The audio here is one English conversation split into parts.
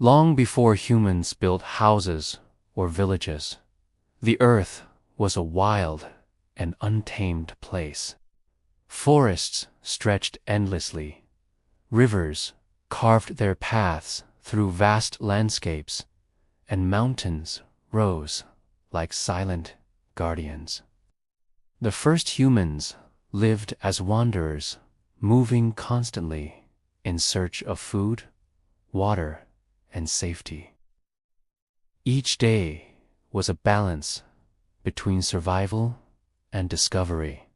Long before humans built houses or villages, the earth was a wild and untamed place. Forests stretched endlessly. Rivers carved their paths through vast landscapes, and mountains rose like silent guardians. The first humans lived as wanderers, moving constantly in search of food, water, and safety. Each day was a balance between survival and discovery.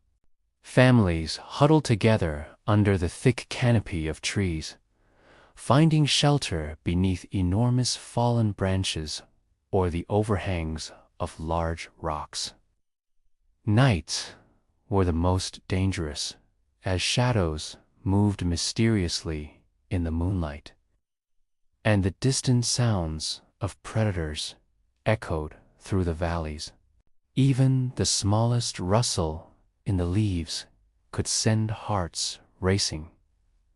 Families huddled together under the thick canopy of trees, finding shelter beneath enormous fallen branches or the overhangs of large rocks. Nights were the most dangerous, as shadows moved mysteriously in the moonlight, and the distant sounds of predators echoed through the valleys. Even the smallest rustle in the leaves could send hearts racing.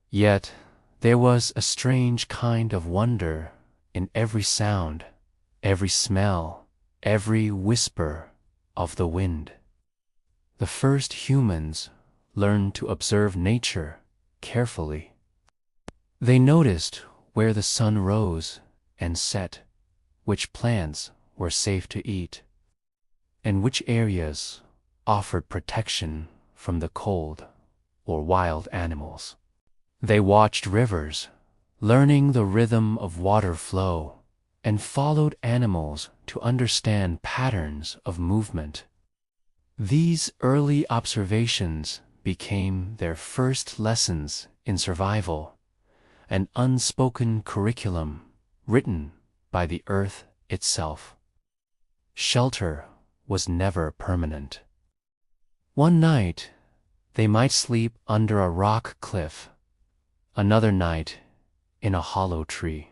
Yet there was a strange kind of wonder in every sound, every smell, every whisper of the wind. The first humans learned to observe nature carefully. They noticed where the sun rose and set, which plants were safe to eat, and which areas offered protection from the cold or wild animals. They watched rivers, learning the rhythm of water flow, and followed animals to understand patterns of movement. These early observations became their first lessons in survival, an unspoken curriculum written by the earth itself. Shelter was never permanent. One night, they might sleep under a rock cliff, another night in a hollow tree.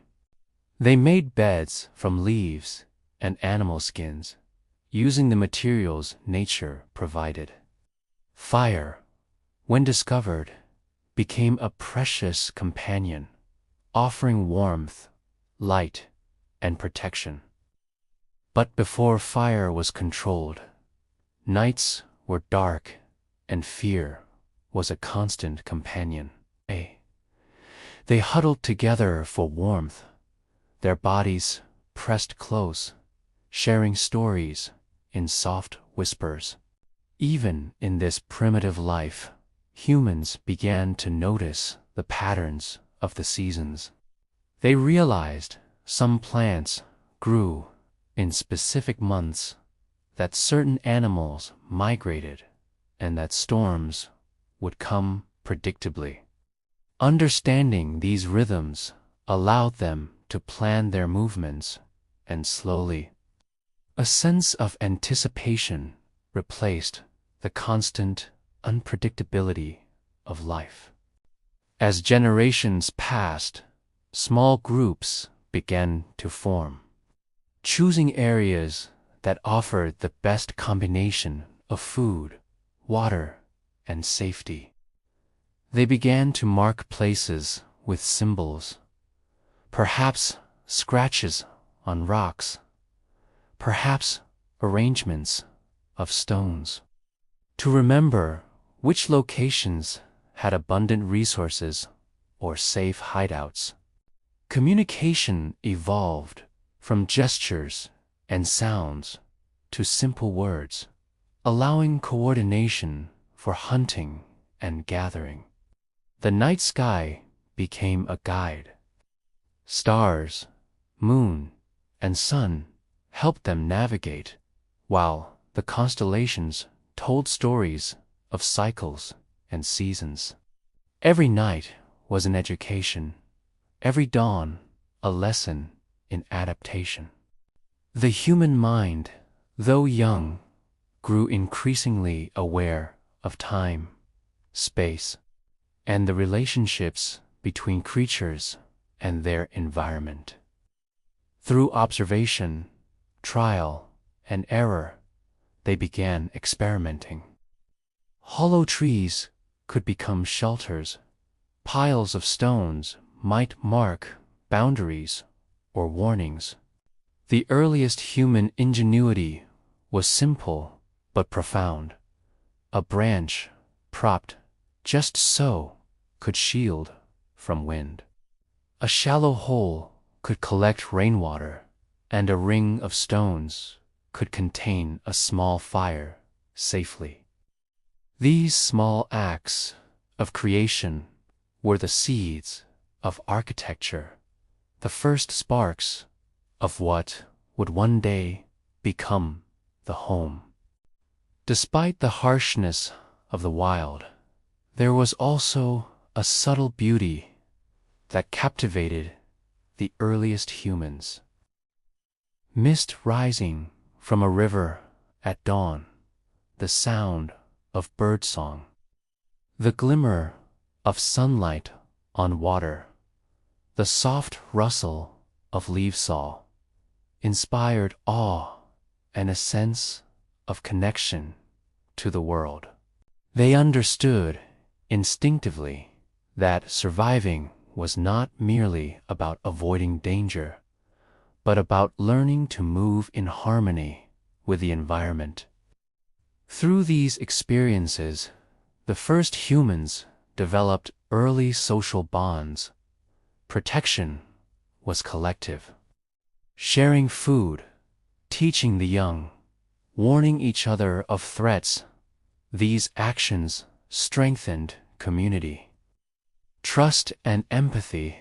They made beds from leaves and animal skins, using the materials nature provided. Fire, when discovered, became a precious companion, offering warmth, light, and protection. But before fire was controlled, nights were dark and fear was a constant companion. They huddled together for warmth, their bodies pressed close, sharing stories in soft whispers. Even in this primitive life, humans began to notice the patterns of the seasons. They realized some plants grew in specific months, that certain animals migrated, and that storms would come predictably. Understanding these rhythms allowed them to plan their movements, and slowly, a sense of anticipation replaced the constant unpredictability of life. As generations passed, small groups began to form, choosing areas that offered the best combination of food, water, and safety. They began to mark places with symbols, perhaps scratches on rocks, perhaps arrangements of stones, to remember which locations had abundant resources or safe hideouts. Communication evolved from gestures and sounds to simple words, allowing coordination for hunting and gathering. The night sky became a guide. Stars, moon, and sun helped them navigate, while the constellations told stories of cycles and seasons. Every night was an education, every dawn a lesson in adaptation. The human mind, though young, grew increasingly aware of time, space, and the relationships between creatures and their environment. Through observation, trial, and error, they began experimenting. Hollow trees could become shelters, piles of stones might mark boundaries, or warnings. The earliest human ingenuity was simple but profound. A branch, propped just so, could shield from wind. A shallow hole could collect rainwater, and a ring of stones could contain a small fire safely. These small acts of creation were the seeds of architecture, the first sparks of what would one day become the home. Despite the harshness of the wild, there was also a subtle beauty that captivated the earliest humans. Mist rising from a river at dawn, the sound of birdsong, the glimmer of sunlight on water, the soft rustle of leaves inspired awe and a sense of connection to the world. They understood instinctively that surviving was not merely about avoiding danger, but about learning to move in harmony with the environment. Through these experiences, the first humans developed early social bonds. Protection was collective. Sharing food, teaching the young, warning each other of threats, these actions strengthened community. Trust and empathy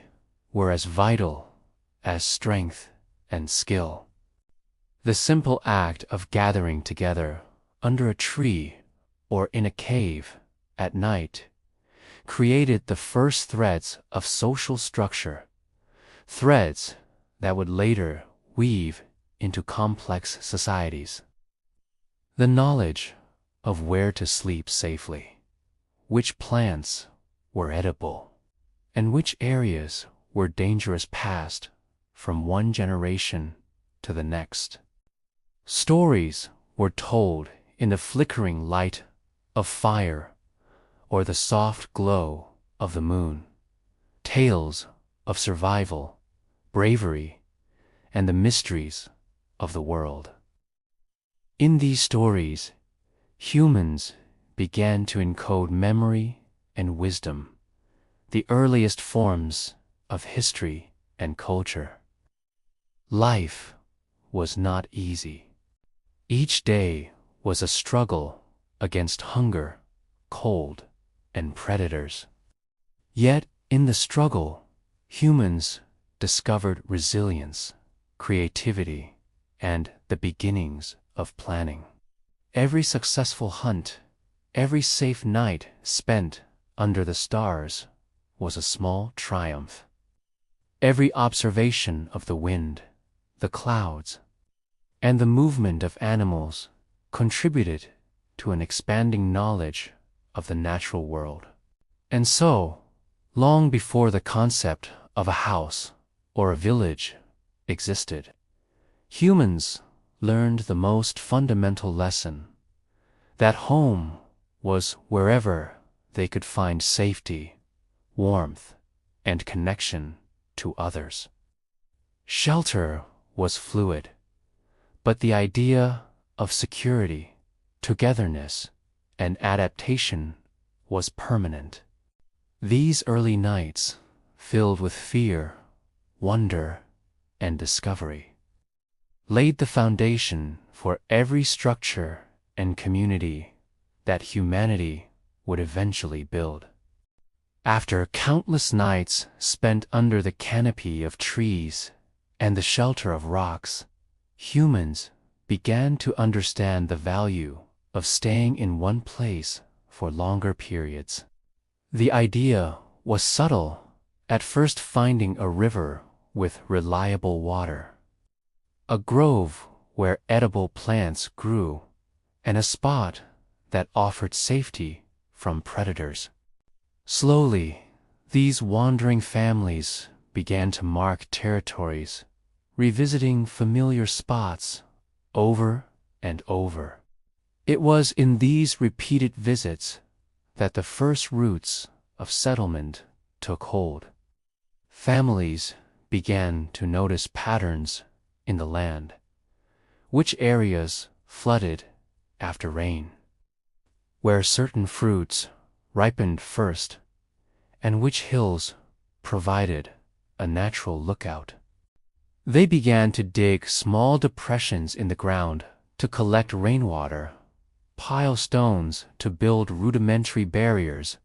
were as vital as strength and skill. The simple act of gathering together under a tree or in a cave at night created the first threads of social structure, threads that would later weave into complex societies. The knowledge of where to sleep safely, which plants were edible, and which areas were dangerous passed from one generation to the next. Stories were told in the flickering light of fire or the soft glow of the moon, tales of survival, bravery, and the mysteries of the world. In these stories, humans began to encode memory and wisdom, the earliest forms of history and culture. Life was not easy. Each day was a struggle against hunger, cold, and predators. Yet in the struggle, humans discovered resilience, creativity, and the beginnings of planning. Every successful hunt, every safe night spent under the stars was a small triumph. Every observation of the wind, the clouds, and the movement of animals contributed to an expanding knowledge of the natural world. And so, long before the concept of a house or a village existed, humans learned the most fundamental lesson, that home was wherever they could find safety, warmth, and connection to others. Shelter was fluid, but the idea of security, togetherness, and adaptation was permanent. These early nights, filled with fear, wonder, and discovery, laid the foundation for every structure and community that humanity would eventually build. After countless nights spent under the canopy of trees and the shelter of rocks, humans began to understand the value of staying in one place for longer periods. The idea was subtle, at first finding a river with reliable water, a grove where edible plants grew, and a spot that offered safety from predators. Slowly, these wandering families began to mark territories, revisiting familiar spots over and over. It was in these repeated visits that the first roots of settlement took hold. Families began to notice patterns in the land. Which areas flooded after rain, where certain fruits ripened first, and which hills provided a natural lookout. They began to dig small depressions in the ground to collect rainwater, pile stones to build rudimentary barriers,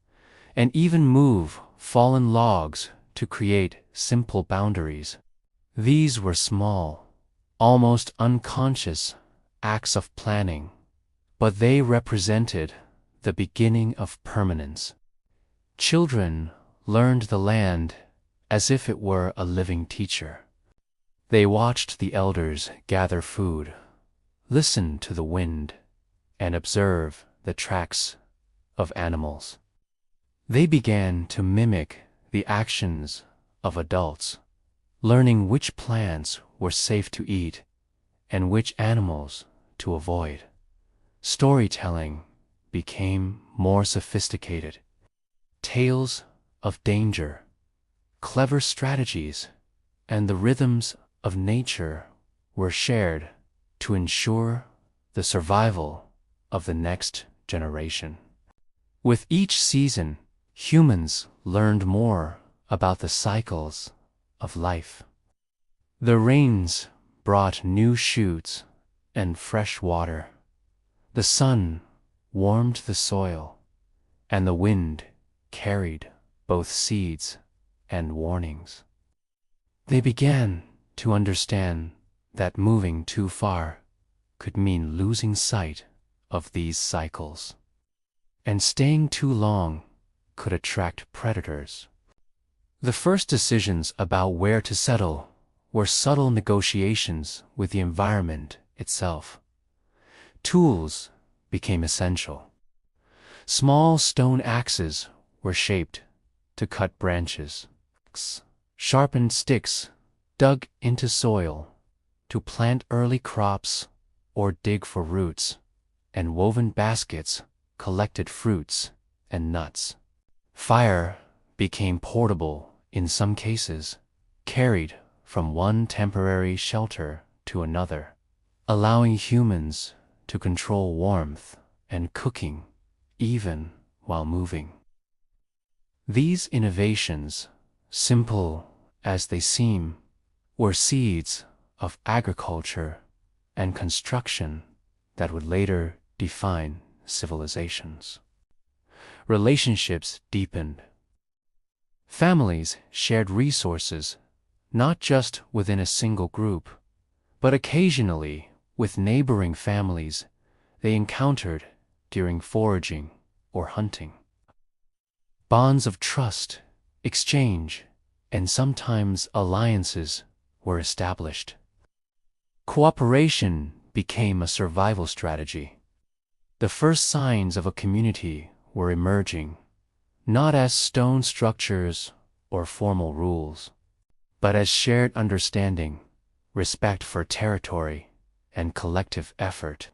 and even move fallen logs to create simple boundaries. These were small, almost unconscious acts of planning, but they represented the beginning of permanence. Children learned the land as if it were a living teacher. They watched the elders gather food, listen to the wind, and observe the tracks of animals. They began to mimic the actions of adults, learning which plants were safe to eat and which animals to avoid. Storytelling became more sophisticated. Tales of danger, clever strategies, and the rhythms of nature were shared to ensure the survival of the next generation. With each season, humans learned more about the cycles of life. The rains brought new shoots and fresh water. The sun warmed the soil, and the wind carried both seeds and warnings. They began to understand that moving too far could mean losing sight of these cycles, and staying too long could attract predators. The first decisions about where to settle were subtle negotiations with the environment itself. Tools became essential. Small stone axes were shaped to cut branches. Sharpened sticks dug into soil to plant early crops or dig for roots, and woven baskets collected fruits and nuts. Fire became portable in some cases, carried from one temporary shelter to another, allowing humans to control warmth and cooking even while moving. These innovations, simple as they seem, were seeds of agriculture and construction that would later define civilizations. Relationships deepened. Families shared resources not just within a single group, but occasionally with neighboring families they encountered during foraging or hunting. Bonds of trust, exchange, and sometimes alliances were established. Cooperation became a survival strategy. The first signs of a community were emerging, not as stone structures or formal rules, but as shared understanding, respect for territory, and collective effort.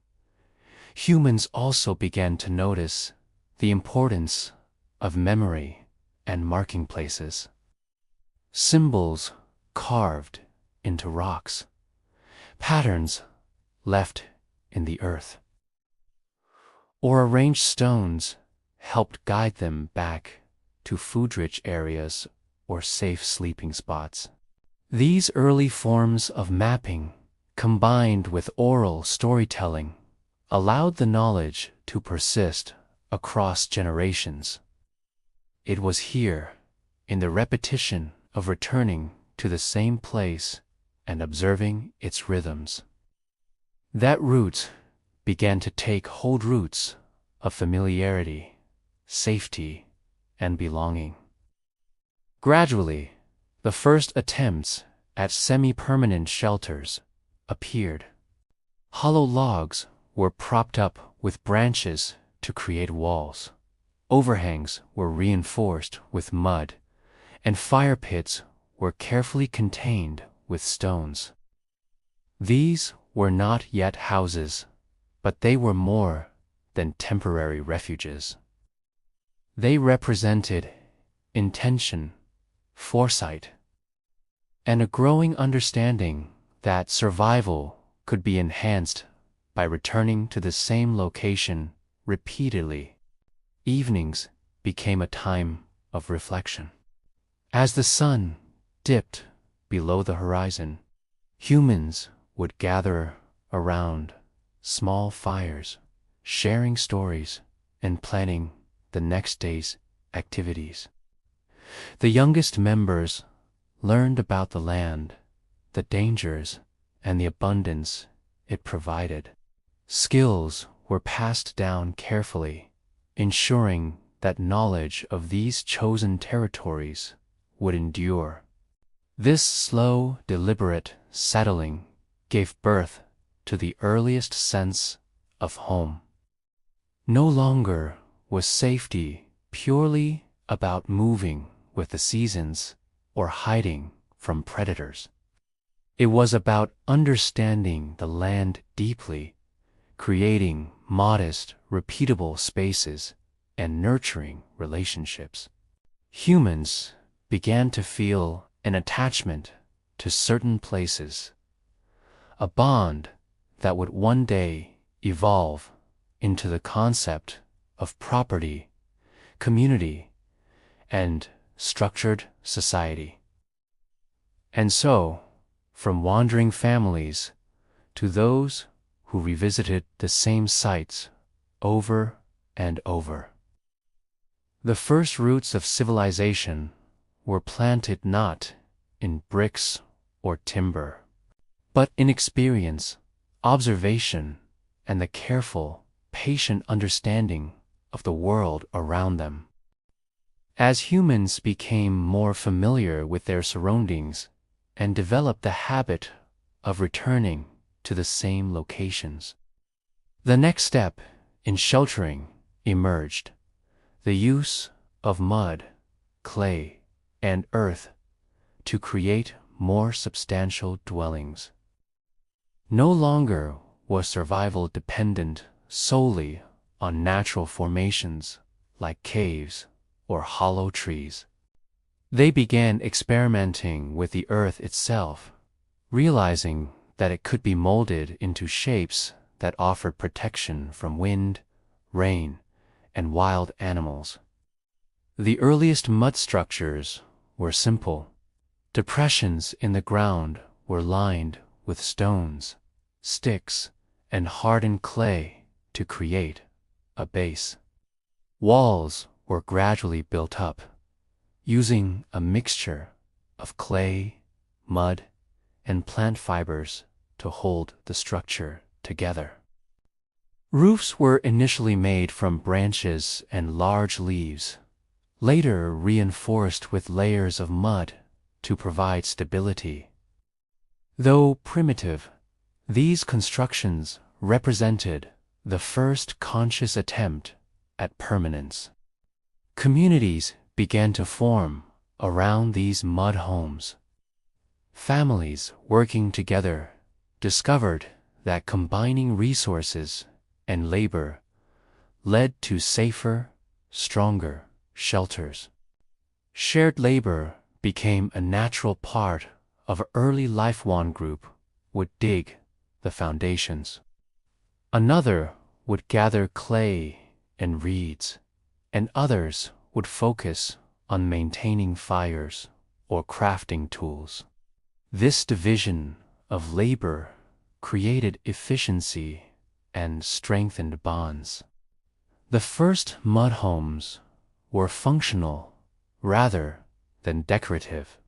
Humans also began to notice the importance of memory and marking places. Symbols carved into rocks, patterns left in the earth, or arranged stones helped guide them back to food-rich areas or safe sleeping spots. These early forms of mapping, combined with oral storytelling, allowed the knowledge to persist across generations. It was here, in the repetition of returning to the same place and observing its rhythms, that roots began to take hold, roots of familiarity, safety, and belonging. Gradually, the first attempts at semi-permanent shelters appeared. Hollow logs were propped up with branches to create walls. Overhangs were reinforced with mud, and fire pits were carefully contained with stones. These were not yet houses, but they were more than temporary refuges. They represented intention, foresight, and a growing understanding that survival could be enhanced by returning to the same location repeatedly. Evenings became a time of reflection. As the sun dipped below the horizon, humans would gather around small fires, sharing stories and planning the next day's activities. The youngest members learned about the land, the dangers, and the abundance it provided. Skills were passed down carefully, ensuring that knowledge of these chosen territories would endure. This slow, deliberate settling gave birth to the earliest sense of home. No longer was safety purely about moving with the seasons or hiding from predators. It was about understanding the land deeply, creating modest, repeatable spaces, and nurturing relationships. Humans began to feel an attachment to certain places, a bond that would one day evolve into the concept of property, community, and structured society. And so, from wandering families to those who revisited the same sites over and over. The first roots of civilization were planted not in bricks or timber, but in experience, observation, and the careful, patient understanding of the world around them. As humans became more familiar with their surroundings and developed the habit of returning to the same locations, the next step in sheltering emerged: the use of mud, clay, and earth to create more substantial dwellings. No longer was survival dependent solely on natural formations like caves or hollow trees. They began experimenting with the earth itself, realizing that it could be molded into shapes that offered protection from wind, rain, and wild animals. The earliest mud structures were simple. Depressions in the ground were lined with stones, sticks, and hardened clay to create a base. Walls were gradually built up, using a mixture of clay, mud, and plant fibers to hold the structure together. Roofs were initially made from branches and large leaves, later reinforced with layers of mud to provide stability. Though primitive, these constructions represented the first conscious attempt at permanence. Communities began to form around these mud homes. Families working together discovered that combining resources and labor led to safer, stronger shelters. Shared labor became a natural part of early life. One group would dig the foundations. Another would gather clay and reeds, and others would focus on maintaining fires or crafting tools. This division of labor created efficiency and strengthened bonds. The first mud homes were functional rather than decorative.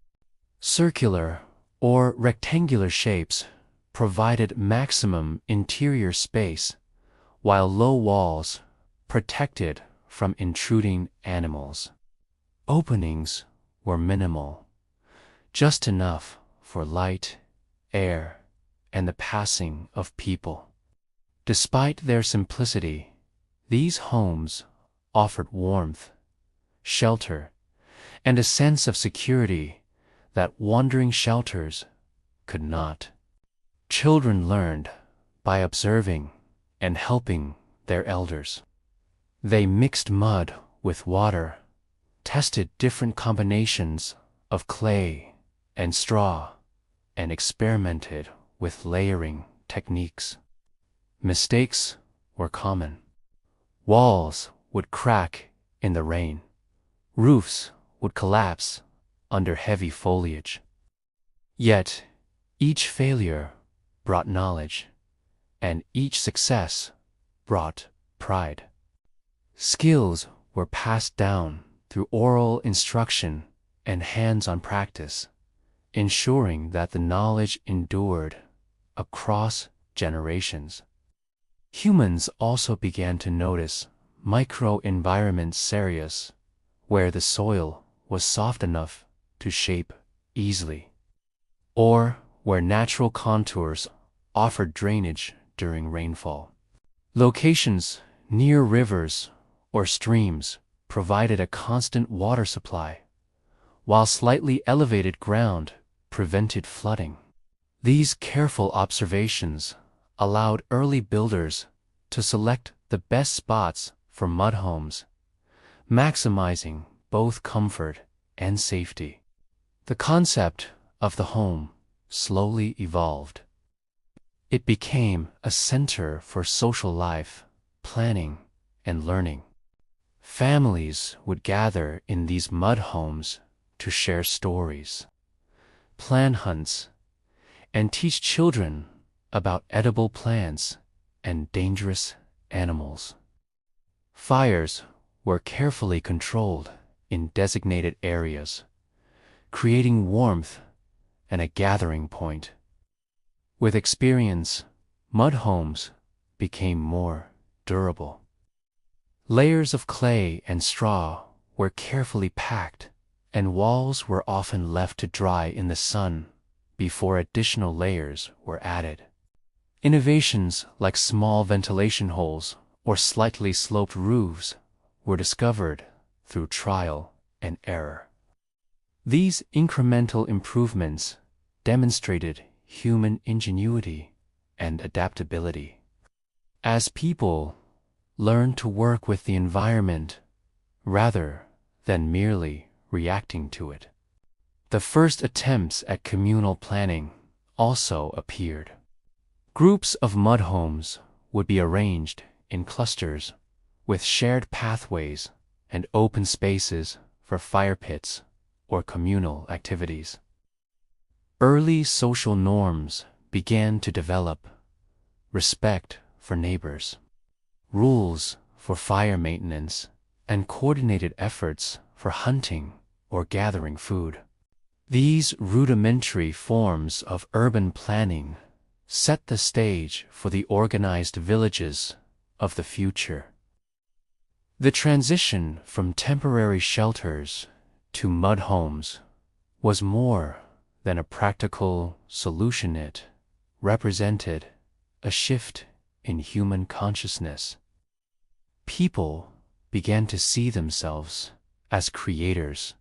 Circular or rectangular shapes provided maximum interior space, while low walls protected from intruding animals. Openings were minimal, just enough for light, air, and the passing of people. Despite their simplicity, these homes offered warmth, shelter, and a sense of security that wandering shelters could not. Children learned by observing and helping their elders. They mixed mud with water, tested different combinations of clay and straw and experimented with layering techniques. Mistakes were common. Walls would crack in the rain. Roofs would collapse under heavy foliage. Yet, each failure brought knowledge, and each success brought pride. Skills were passed down through oral instruction and hands-on practice, ensuring that the knowledge endured across generations. Humans also began to notice micro-environments areas where the soil was soft enough to shape easily, or where natural contours offered drainage during rainfall. Locations near rivers or streams provided a constant water supply, while slightly elevated ground prevented flooding. These careful observations allowed early builders to select the best spots for mud homes, maximizing both comfort and safety. The concept of the home slowly evolved. It became a center for social life, planning, and learning. Families would gather in these mud homes to share stories, plan hunts, and teach children about edible plants and dangerous animals. Fires were carefully controlled in designated areas, creating warmth and a gathering point. With experience, mud homes became more durable. Layers of clay and straw were carefully packed, and walls were often left to dry in the sun before additional layers were added. Innovations like small ventilation holes or slightly sloped roofs were discovered through trial and error. These incremental improvements demonstrated human ingenuity and adaptability. As people learned to work with the environment rather than merely reacting to it, the first attempts at communal planning also appeared. Groups of mud homes would be arranged in clusters with shared pathways and open spaces for fire pits or communal activities. Early social norms began to develop: respect for neighbors, rules for fire maintenance, and coordinated efforts for hunting or gathering food. These rudimentary forms of urban planning set the stage for the organized villages of the future. The transition from temporary shelters to mud homes was more than a practical solution. It represented a shift in human consciousness. People began to see themselves as creators,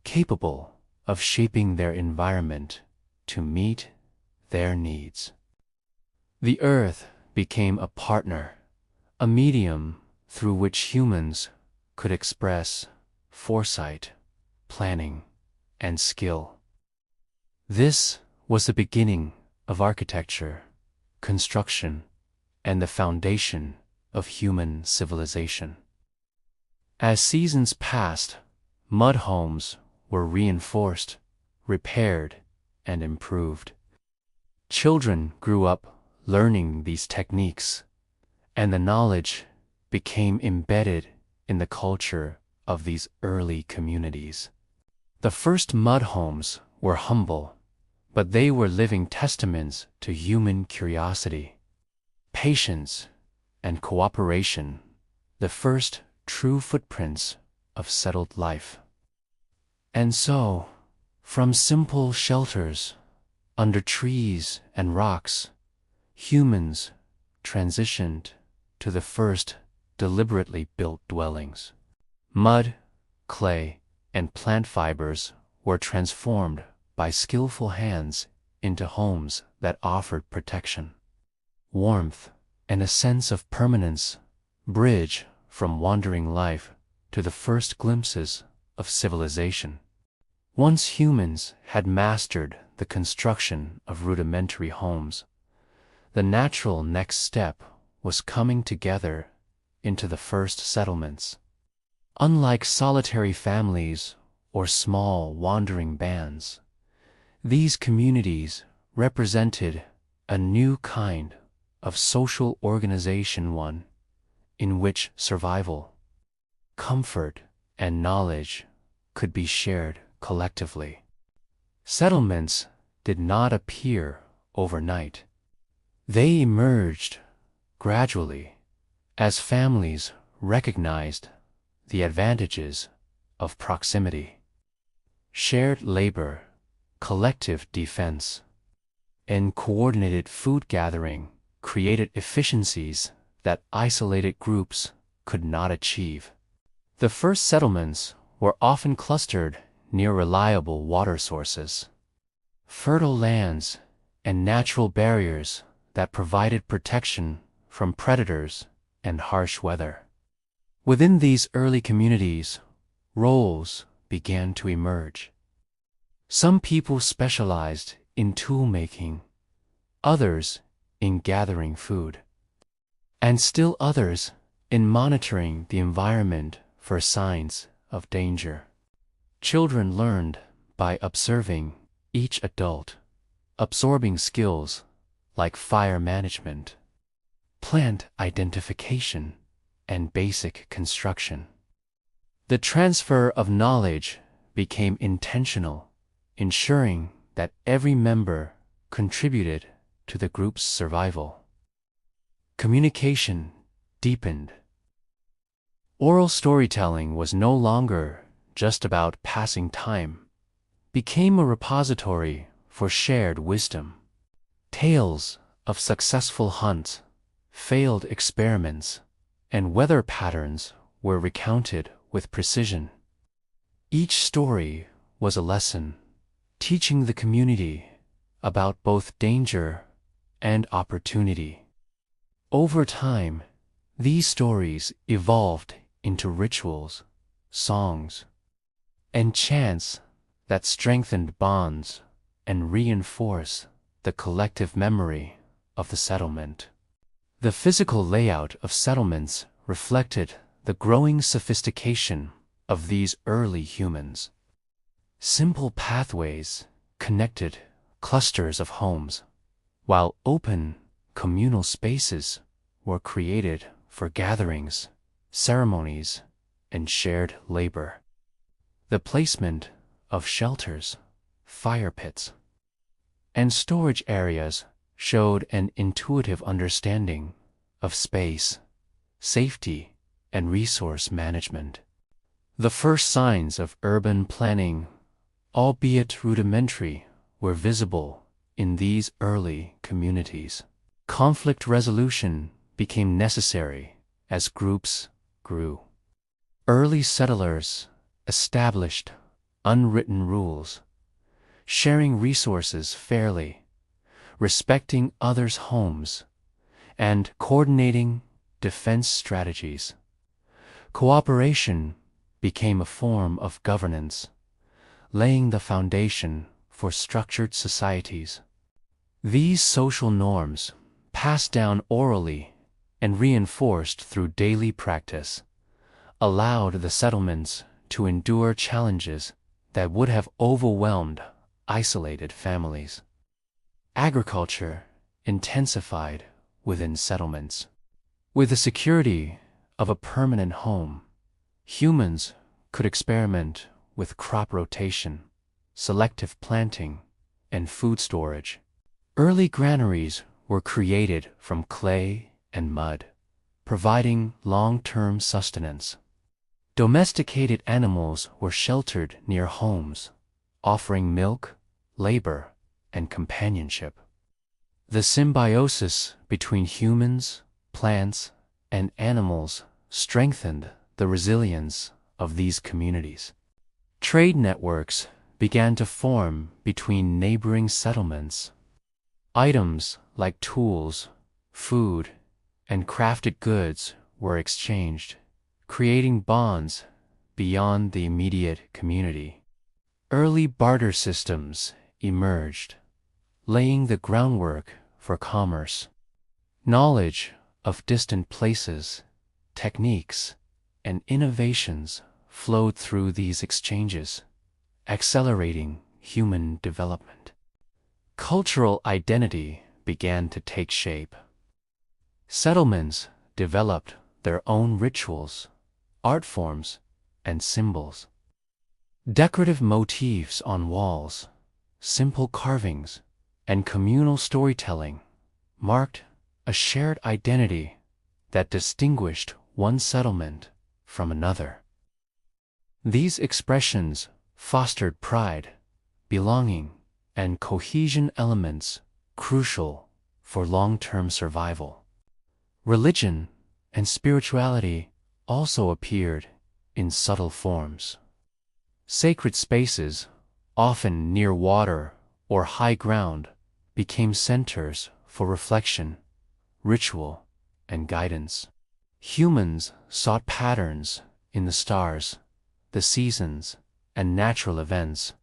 capable of shaping their environment to meet their needs. The earth became a partner, a medium through which humans could express foresight, planning, and skill. This was the beginning of architecture, construction, and the foundation of human civilization. As seasons passed, mud homes were reinforced, repaired, and improved. Children grew up learning these techniques, and the knowledge became embedded in the culture of these early communities. The first mud homes were humble, but they were living testaments to human curiosity, patience, and cooperation, the first true footprints of settled life. And so, from simple shelters under trees and rocks, humans transitioned to the first deliberately built dwellings. Mud, clay, and plant fibers were transformed by skillful hands into homes that offered protection, warmth, and a sense of permanence, bridge from wandering life to the first glimpses of civilization. Once humans had mastered the construction of rudimentary homes, the natural next step was coming together into the first settlements. Unlike solitary families or small wandering bands, these communities represented a new kind of social organization, one in which survival, comfort, and knowledge could be shared collectively. Settlements did not appear overnight. They emerged gradually as families recognized the advantages of proximity. Shared labor, collective defense, and coordinated food gathering created efficiencies that isolated groups could not achieve. The first settlements were often clustered near reliable water sources, fertile lands, and natural barriers that provided protection from predators and harsh weather. Within these early communities, roles began to emerge. Some people specialized in tool-making, others in gathering food, and still others in monitoring the environment for signs of danger. Children learned by observing each adult, absorbing skills like fire management, plant identification, and basic construction. The transfer of knowledge became intentional, ensuring that every member contributed to the group's survival. Communication deepened. Oral storytelling was no longer just about passing time, became a repository for shared wisdom. Tales of successful hunts, failed experiments, and weather patterns were recounted with precision. Each story was a lesson, teaching the community about both danger and opportunity. Over time, these stories evolved into rituals, songs, and chants that strengthened bonds and reinforced the collective memory of the settlement. The physical layout of settlements reflected the growing sophistication of these early humans. Simple pathways connected clusters of homes, while open communal spaces were created for gatherings, ceremonies, and shared labor. The placement of shelters, fire pits, and storage areas showed an intuitive understanding of space, safety, and resource management. The first signs of urban planning, albeit rudimentary, were visible in these early communities. Conflict resolution became necessary as groups grew. Early settlers established unwritten rules, sharing resources fairly, respecting others' homes, and coordinating defense strategies. Cooperation became a form of governance, laying the foundation for structured societies. These social norms, passed down orally and reinforced through daily practice, allowed the settlements to endure challenges that would have overwhelmed isolated families. Agriculture intensified within settlements. With the security of a permanent home, humans could experiment with crop rotation, selective planting, and food storage. Early granaries were created from clay and mud, providing long-term sustenance. Domesticated animals were sheltered near homes, offering milk, labor, and companionship. The symbiosis between humans, plants, and animals strengthened the resilience of these communities. Trade networks began to form between neighboring settlements. Items like tools, food, and crafted goods were exchanged, creating bonds beyond the immediate community. early barter systems emerged, laying the groundwork for commerce. Knowledge of distant places, techniques, and innovations flowed through these exchanges, accelerating human development. Cultural identity began to take shape. Settlements developed their own rituals, art forms, and symbols. Decorative motifs on walls, simple carvings, and communal storytelling marked a shared identity that distinguished one settlement from another. These expressions fostered pride, belonging, and cohesion, elements crucial for long-term survival. Religion and spirituality also appeared in subtle forms. Sacred spaces, often near water or high ground, became centers for reflection, ritual, and guidance. Humans sought patterns in the stars, the seasons, and natural events,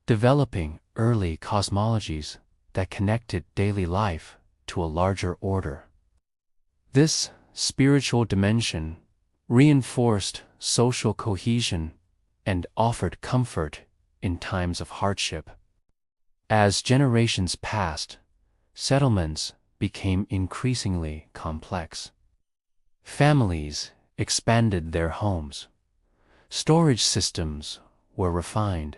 developing early cosmologies that connected daily life to a larger order. This spiritual dimension reinforced social cohesion and offered comfort in times of hardship. As generations passed, settlements became increasingly complex. Families expanded their homes, storage systems were refined,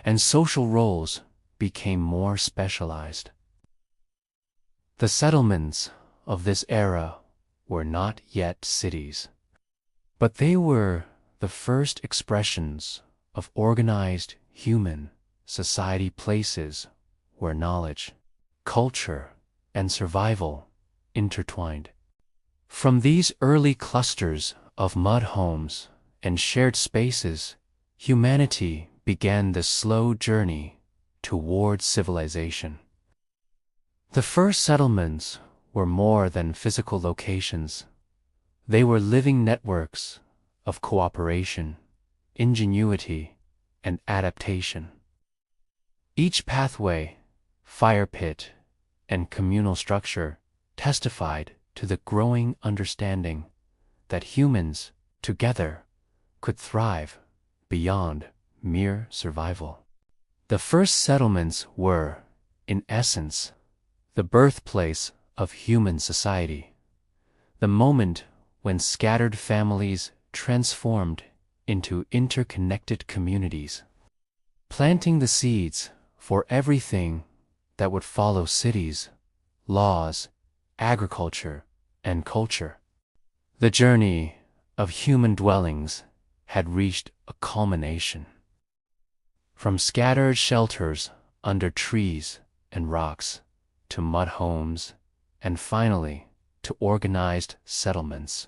and social roles became more specialized. The settlements of this era were not yet cities, but they were the first expressions of organized human society, places where knowledge, culture, and survival intertwined. From these early clusters of mud homes and shared spaces, humanity began the slow journey toward civilization. The first settlements were more than physical locations. They were living networks of cooperation, ingenuity, and adaptation. Each pathway, fire pit, and communal structure testified to the growing understanding that humans, together, could thrive beyond mere survival. The first settlements were, in essence, the birthplace of human society, the moment when scattered families transformed into interconnected communities, planting the seeds for everything that would follow: cities, laws, agriculture, and culture. The journey of human dwellings had reached a culmination. From scattered shelters under trees and rocks, to mud homes, and finally to organized settlements,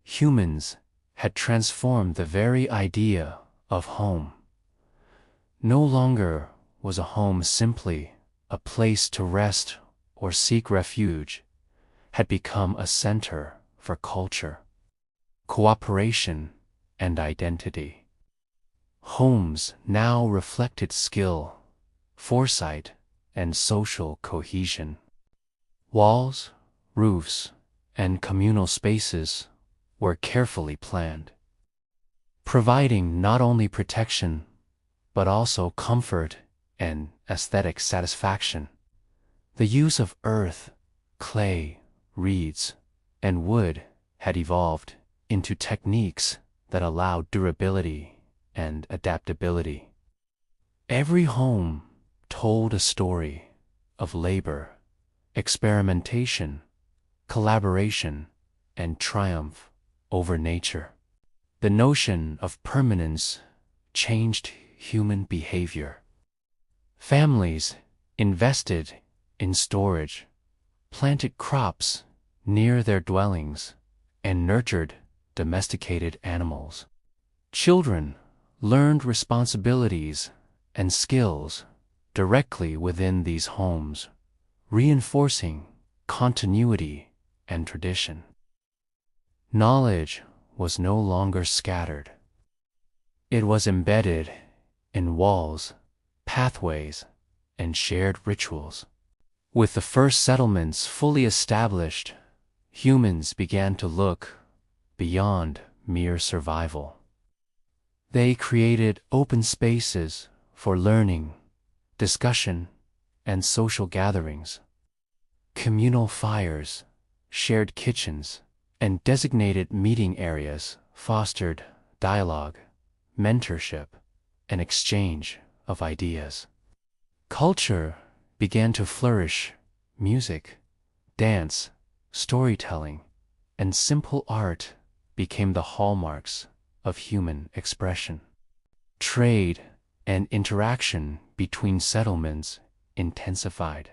humans had transformed the very idea of home. No longer was a home simply a place to rest or seek refuge, had become a center for culture, cooperation, and identity. Homes now reflected skill, foresight, and social cohesion. Walls, roofs, and communal spaces were carefully planned, providing not only protection but also comfort and aesthetic satisfaction. The use of earth, clay, reeds, and wood had evolved into techniques that allowed durability and adaptability. Every home told a story of labor, experimentation, collaboration, and triumph over nature. The notion of permanence changed human behavior. Families invested in storage, planted crops near their dwellings, and nurtured domesticated animals. Children learned responsibilities and skills directly within these homes, reinforcing continuity and tradition. Knowledge was no longer scattered. It was embedded in walls, pathways, and shared rituals. With the first settlements fully established, humans began to look beyond mere survival. They created open spaces for learning, discussion, and social gatherings. Communal fires, shared kitchens, and designated meeting areas fostered dialogue, mentorship, and exchange of ideas. Culture began to flourish. Music, dance, storytelling, and simple art became the hallmarks of human expression. Trade and interaction between settlements intensified.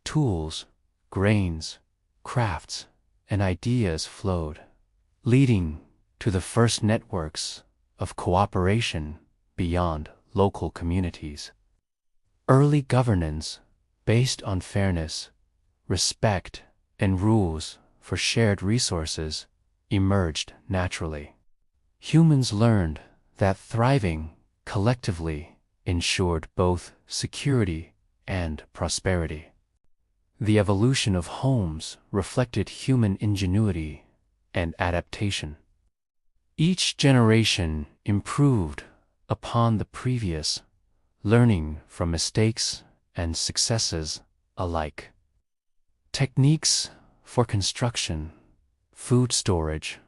Tools, grains, crafts, and ideas flowed, leading to the first networks of cooperation beyond local communities. Early governance, based on fairness, respect, and rules for shared resources, emerged naturally. Humans learned that thriving collectively ensured both security and prosperity. The evolution of homes reflected human ingenuity and adaptation. Each generation improved upon the previous, learning from mistakes and successes alike. Techniques for construction, food storage,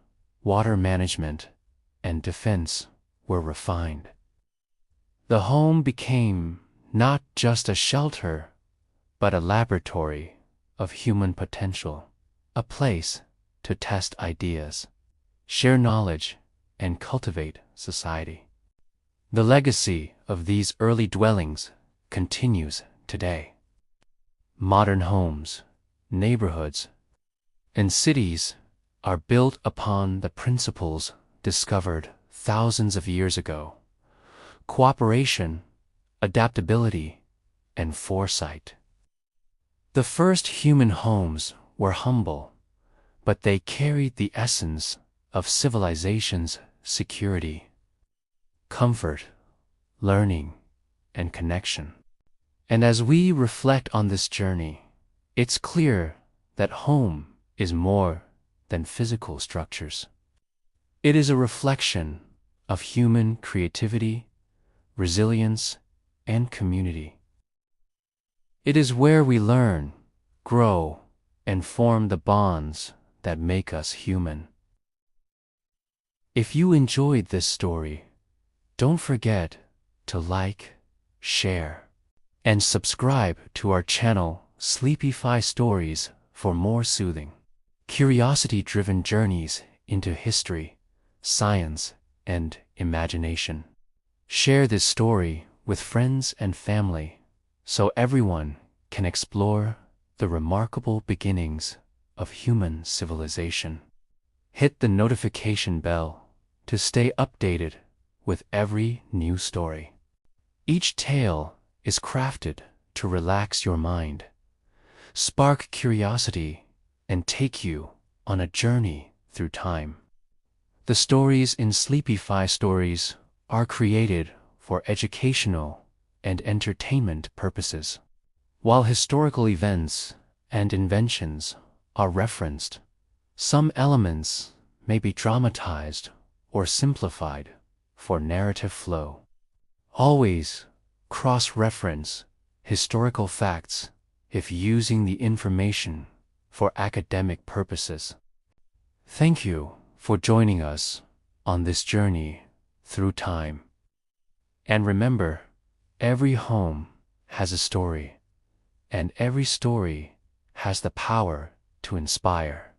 water management, and defense were refined. The home became not just a shelter, but a laboratory of human potential, a place to test ideas, share knowledge, and cultivate society. The legacy of these early dwellings continues today. Modern homes, neighborhoods, and cities are built upon the principles discovered thousands of years ago: cooperation, adaptability, and foresight. The first human homes were humble, but they carried the essence of civilization's security, comfort, learning, and connection. And as we reflect on this journey, it's clear that home is more than physical structures. It is a reflection of human creativity, resilience, and community. It is where we learn, grow, and form the bonds that make us human. If you enjoyed this story, don't forget to like, share, and subscribe to our channel Sleepify Stories for more soothing, curiosity-driven journeys into history, science, and imagination. Share this story with friends and family so everyone can explore the remarkable beginnings of human civilization. Hit the notification bell to stay updated with every new story. Each tale is crafted to relax your mind, spark curiosity, and take you on a journey through time. The stories in Sleepify Stories are created for educational and entertainment purposes. While historical events and inventions are referenced, some elements may be dramatized or simplified for narrative flow. Always cross-reference historical facts if using the information for academic purposes. Thank you for joining us on this journey through time. And remember, every home has a story, and every story has the power to inspire.